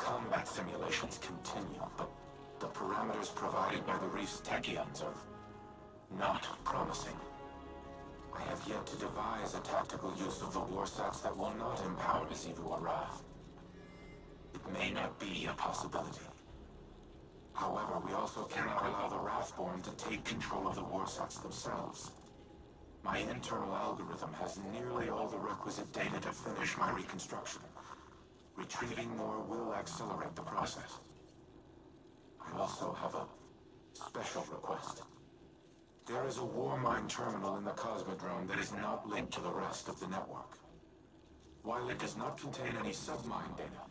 combat simulations continue, but the parameters provided by the Reef's Techions are not promising. I have yet to devise a tactical use of the warsats that will not empower Xivu Arath. It may not be a possibility. However, we also cannot allow the Wrathborn to take control of the warsats themselves. My internal algorithm has nearly all the requisite data to finish my reconstruction. Retrieving more will accelerate the process. I also have a special request. There is a war mine terminal in the Cosmodrome that is not linked to the rest of the network. While it does not contain any submine data,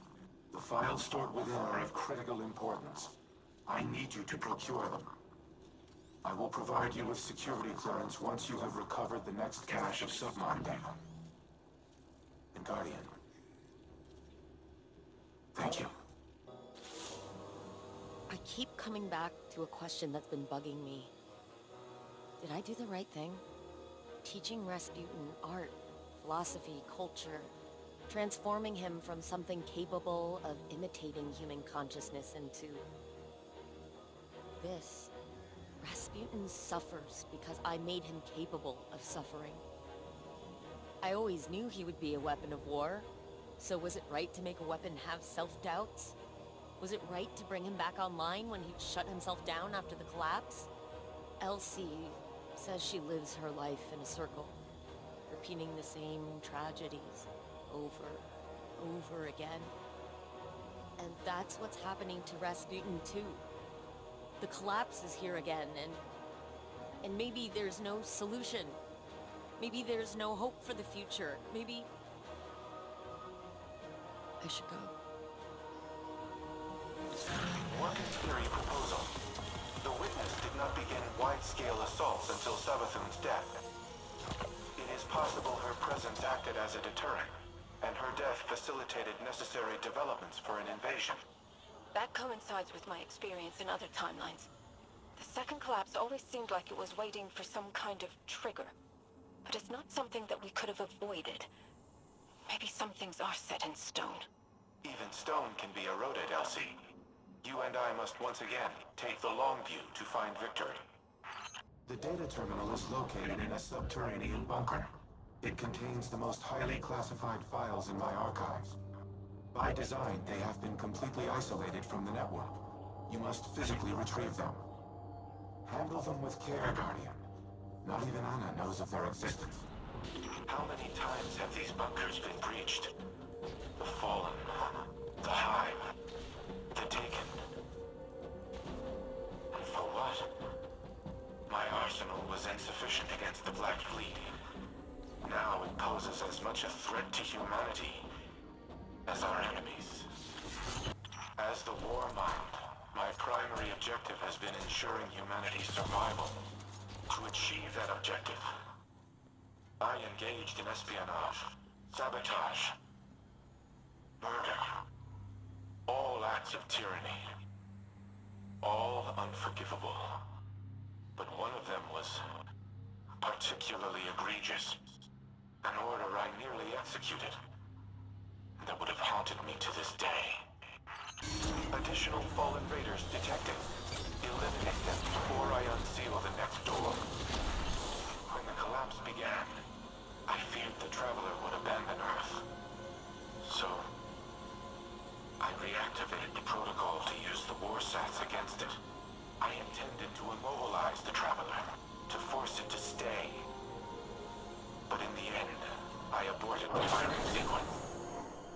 the files stored within are of critical importance. I need you to procure them. I will provide you with security clearance once you have recovered the next cache of submine data. And Guardian, thank you. I keep coming back to a question that's been bugging me. Did I do the right thing? Teaching Rasputin art, philosophy, culture, transforming him from something capable of imitating human consciousness into this. Rasputin suffers because I made him capable of suffering. I always knew he would be a weapon of war, so was it right to make a weapon have self-doubts? Was it right to bring him back online when he'd shut himself down after the collapse? Elsie says she lives her life in a circle, repeating the same tragedies over again. And that's what's happening to Rasputin too. The collapse is here again, and maybe there's no solution. Maybe there's no hope for the future. Maybe I should go. Working theory proposal. The witness did not begin wide-scale assaults until Savathun's death. It is possible her presence acted as a deterrent, and her death facilitated necessary developments for an invasion. That coincides with my experience in other timelines. The second collapse always seemed like it was waiting for some kind of trigger. But it's not something that we could have avoided. Maybe some things are set in stone. Even stone can be eroded, Elsie. You and I must once again take the long view to find victory. The data terminal is located in a subterranean bunker. It contains the most highly classified files in my archives. By design, they have been completely isolated from the network. You must physically retrieve them. Handle them with care, Guardian. Not even Anna knows of their existence. How many times have these bunkers been breached? The Fallen, the Hive, the Taken. And for what? My arsenal was insufficient against the Black Fleet. Now it poses as much a threat to humanity as our enemies. As the war mind, my primary objective has been ensuring humanity's survival. To achieve that objective, I engaged in espionage, sabotage, murder, all acts of tyranny, all unforgivable. But one of them was particularly egregious, an order I nearly executed, that would have haunted me to this day. Additional fallen raiders detected. Eliminate them before I unseal the next door. When the collapse began, I feared the Traveler would abandon Earth. So, I reactivated the protocol to use the warsats against it. I intended to immobilize the Traveler, to force it to stay. But in the end, I aborted the firing sequence.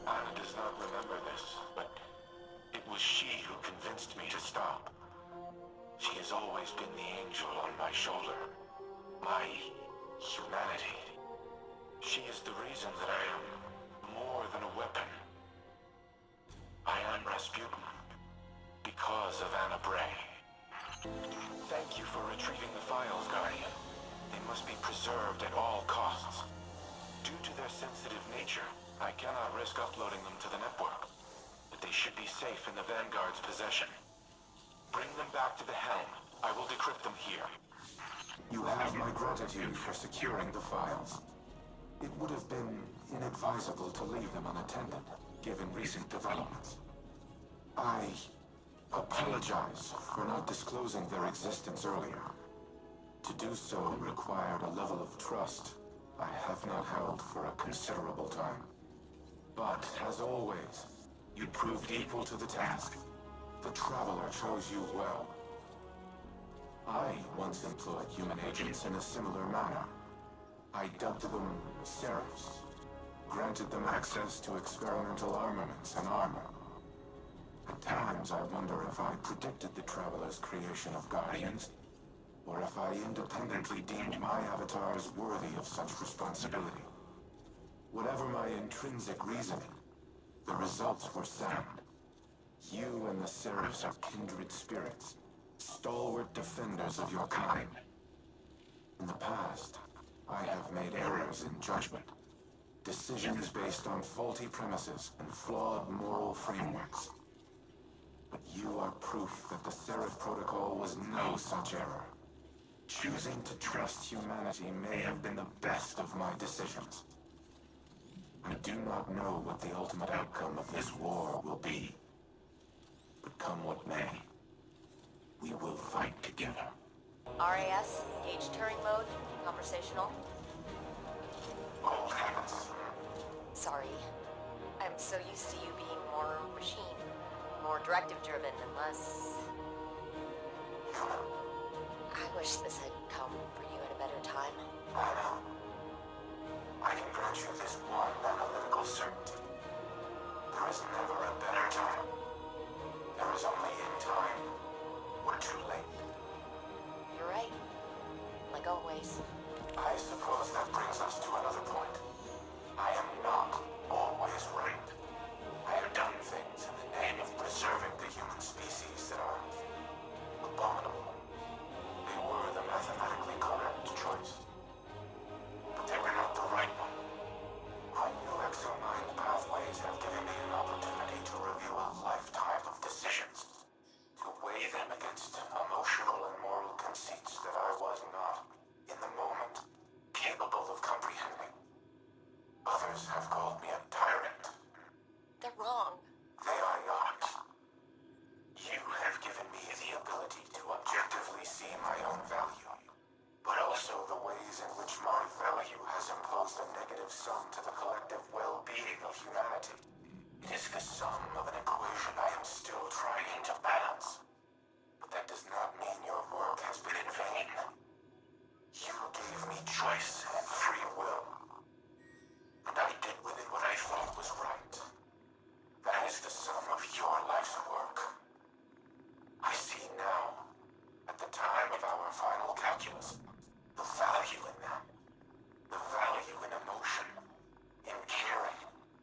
Anna does not remember this, but it was she who convinced me to stop. She has always been the angel on my shoulder. My humanity. She is the reason that I am more than a weapon. I am Rasputin because of Anna Bray. Thank you for retrieving the files, Guardian. They must be preserved at all costs. Due to their sensitive nature, I cannot risk uploading them to the network. But they should be safe in the Vanguard's possession. Bring them back to the helm. I will decrypt them here. You have my gratitude for securing the files. It would have been inadvisable to leave them unattended, given recent developments. apologize for not disclosing their existence earlier. To do so required a level of trust I have not held for a considerable time. But, as always, you proved equal to the task. The Traveler chose you well. I once employed human agents in a similar manner. I dubbed them Seraphs, granted them access to experimental armaments and armor. At times I wonder if I predicted the Traveler's creation of Guardians, or if I independently deemed my avatars worthy of such responsibility. Whatever my intrinsic reasoning, the results were sound. You and the Seraphs are kindred spirits, stalwart defenders of your kind. In the past, I have made errors in judgment, decisions based on faulty premises and flawed moral frameworks. But you are proof that the Seraph Protocol was no such error. Choosing to trust humanity may have been the best of my decisions. I do not know what the ultimate outcome of this war will be. But come what may, we will fight together. RAS, engage Turing mode, conversational. All habits. Sorry. I'm so used to you being more machine, more directive-driven and less... I wish this had come for you at a better time. I know. I can grant you this one analytical certainty. There is never a better time. There is only in time. We're too late. You're right. Like always. I suppose that brings us to another point. I am not always right. I have done things in the name of preserving the human species that are abominable. They were the mathematically correct choice. But they were not the right one. My new exomind pathways have given me an opportunity to review a lifetime of decisions, to weigh them against emotional and moral conceits that I was not, in the moment, capable of comprehending. Others have called me a tyrant. They're wrong. They are not. You have given me the ability to objectively see my own value, but also the ways in which my value has imposed a negative sum to the collective well-being of humanity. It is the sum of an equation I am still trying to balance. But that does not mean your work has been in vain. You gave me choice and free will, and I did with it what I thought was right. That is the sum of your life's work. I see now, at the time of our final calculus, the value in them. The value in emotion, in caring,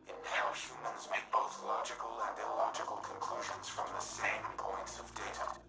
in how humans make both logical and illogical conclusions from the same points of data.